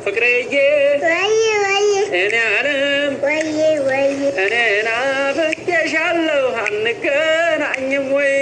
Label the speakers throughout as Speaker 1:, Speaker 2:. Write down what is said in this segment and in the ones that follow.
Speaker 1: ፍቅርዬ እኔ ዓለም እኔን አፍቅሬሻለሁ አንገናኝም ወይ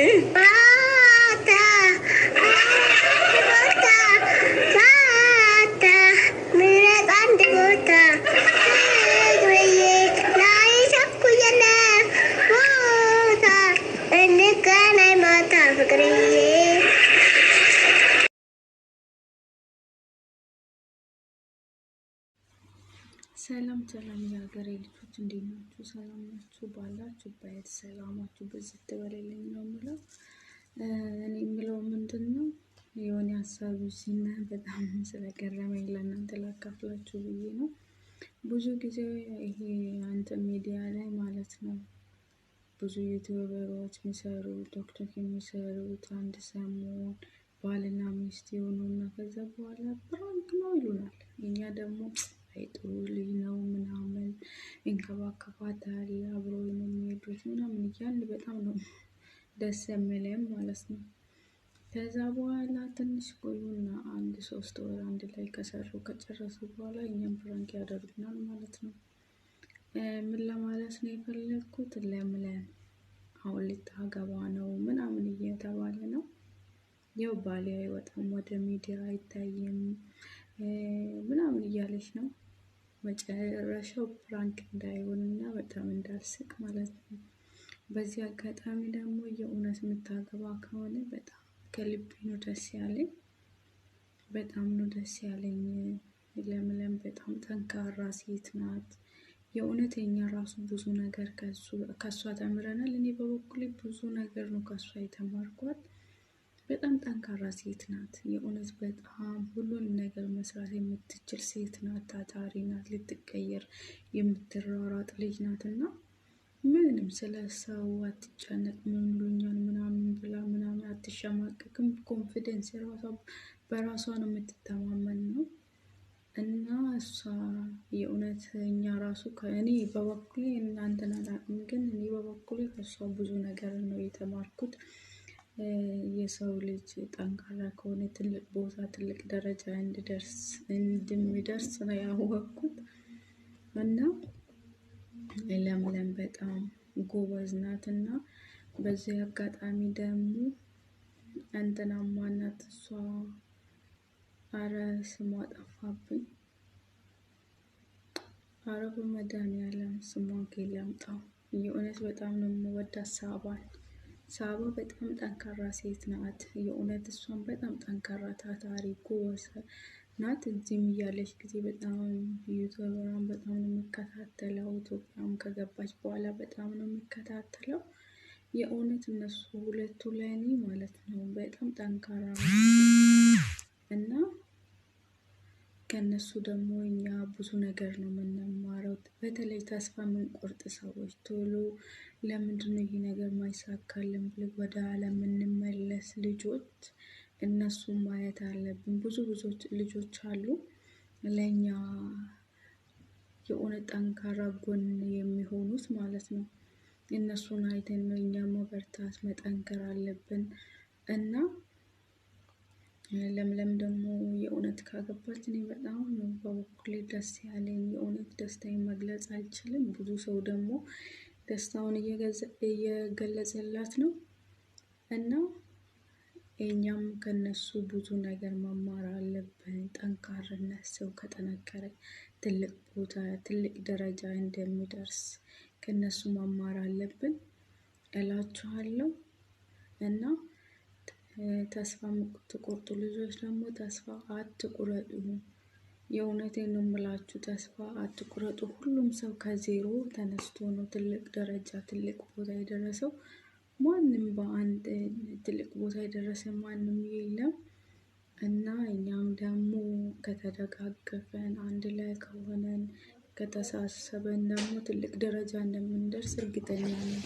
Speaker 2: ሰላም ሰላም የሀገሬ ልጆች እንዴት ናችሁ? ሰላም ናችሁ? ባላችሁበት ሰላማችሁ በዚህ ተበለልኝ ነው የምለው። እኔ የምለው ምንድነው የሆነ ሀሳብ ሲና በጣም ስለገረመኝ ለእናንተ ላካፍላችሁ ብዬ ነው። ብዙ ጊዜ ይሄ አንተ ሚዲያ ላይ ማለት ነው ብዙ ዩቲዩበሮች የሚሰሩ ቲክቶክ የሚሰሩት አንድ ሰሞን ባልና ሚስት የሆኑና ከዛ በኋላ ፕራንክ ነው ይሉናል። እኛ ደግሞ አይ ጥሩ ልጅ ነው ምናምን እንከባከባታል አብሮ ነው የሚሄዱት ምናምን እያልን በጣም ነው ደስ የሚለን ማለት ነው። ከዛ በኋላ ትንሽ ቆዩና አንድ 3 ወር አንድ ላይ ከጨረሱ በኋላ እኛም ፕራንክ ያደርጉናል ማለት ነው። ምን ለማለት ነው የፈለግኩት ለምለም አሁን ልታገባ ነው ምናምን እየተባለ ነው። ያው ባሌ አይወጣም ወደ ሚዲያ አይታይም ምናምን እያለች ነው። መጨረሻው ፕራንክ እንዳይሆንና በጣም እንዳልስቅ ማለት ነው። በዚህ አጋጣሚ ደግሞ የእውነት የምታገባ ከሆነ በጣም ከልቤ ነው ደስ ያለኝ። በጣም ነው ደስ ያለኝ። ለምለም በጣም ጠንካራ ሴት ናት። የእውነት እኛ ራሱ ብዙ ነገር ከሷ ተምረናል። እኔ በበኩሌ ብዙ ነገር ነው ከሷ የተማርኳት። በጣም ጠንካራ ሴት ናት። የእውነት በጣም ሁሉንም ነገር መስራት የምትችል ሴት ናት። ታታሪ ናት። ልትቀየር የምትሯሯጥ ልጅ ናትና ምንም ስለ ሰው አትጨነቅ ምን ይሉኛል ምናምን ብላ ምናምን አትሸማቀቅም። ኮንፊደንስ በራሷ ነው የምትተማመን ነው። እና እሷ የእውነት እኛ ራሱ ከእኔ በበኩሌ እናንተን አላውቅም፣ ግን እኔ በበኩሌ ከእሷ ብዙ ነገር ነው የተማርኩት። የሰው ልጅ ጠንካራ ከሆነ ትልቅ ቦታ ትልቅ ደረጃ እንደሚደርስ ነው ያወቅኩት። እና ለምለም በጣም ጎበዝ ናትና በዚህ አጋጣሚ ደግሞ እንትና ማናት እሷ አረ ስሟ ጠፋብኝ። አረ በመድኃኒዓለም ስሟን ከየት ላምጣው? የእውነት በጣም ነው የምወዳት ሳባን። ሳባ በጣም ጠንካራ ሴት ናት። የእውነት እሷን በጣም ጠንካራ ታታሪ ጎበዝ ናት። እዚህም እያለች ጊዜ በጣም ዩቲዩበሯን በጣም ነው የሚከታተለው። ኢትዮጵያም ከገባች በኋላ በጣም ነው የሚከታተለው። የእውነት እነሱ ሁለቱ ለኔ ማለት ነው በጣም ጠንካራ እና ከነሱ ደግሞ እኛ ብዙ ነገር ነው የምንማረው። በተለይ ተስፋ የምንቆርጥ ሰዎች ቶሎ ለምንድነው ይሄ ነገር ማይሳካልን ብለን ወደ ኋላ የምንመለስ ልጆች እነሱን ማየት አለብን። ብዙ ልጆች አሉ ለኛ የሆነ ጠንካራ ጎን የሚሆኑት ማለት ነው። እነሱን አይተን ነው እኛ መበርታት መጠንከር አለብን። እና ለምለም ደግሞ የእውነት ካገባች እኔ በጣም ነው በበኩሌ ደስ ያለኝ። የእውነት ደስታዬን መግለጽ አልችልም። ብዙ ሰው ደግሞ ደስታውን እየገለጸላት ነው። እና እኛም ከነሱ ብዙ ነገር መማር አለብን። ጠንካራነት ሰው ከጠነከረ ትልቅ ቦታ ትልቅ ደረጃ እንደሚደርስ ከነሱ መማር አለብን እላችኋለሁ። እና ተስፋ የምትቆርጡ ልጆች ደግሞ ተስፋ አትቁረጡ። የእውነቴን ነው የምላችሁ፣ ተስፋ አትቁረጡ። ሁሉም ሰው ከዜሮ ተነስቶ ነው ትልቅ ደረጃ ትልቅ ቦታ የደረሰው። ማንም በአንድ ትልቅ ቦታ የደረሰ ማንም የለም። እና እኛም ደግሞ ከተደጋገፈን አንድ ላይ ከሆነን ከተሳሰበን ደግሞ ትልቅ ደረጃ እንደምንደርስ እርግጠኛ ነኝ።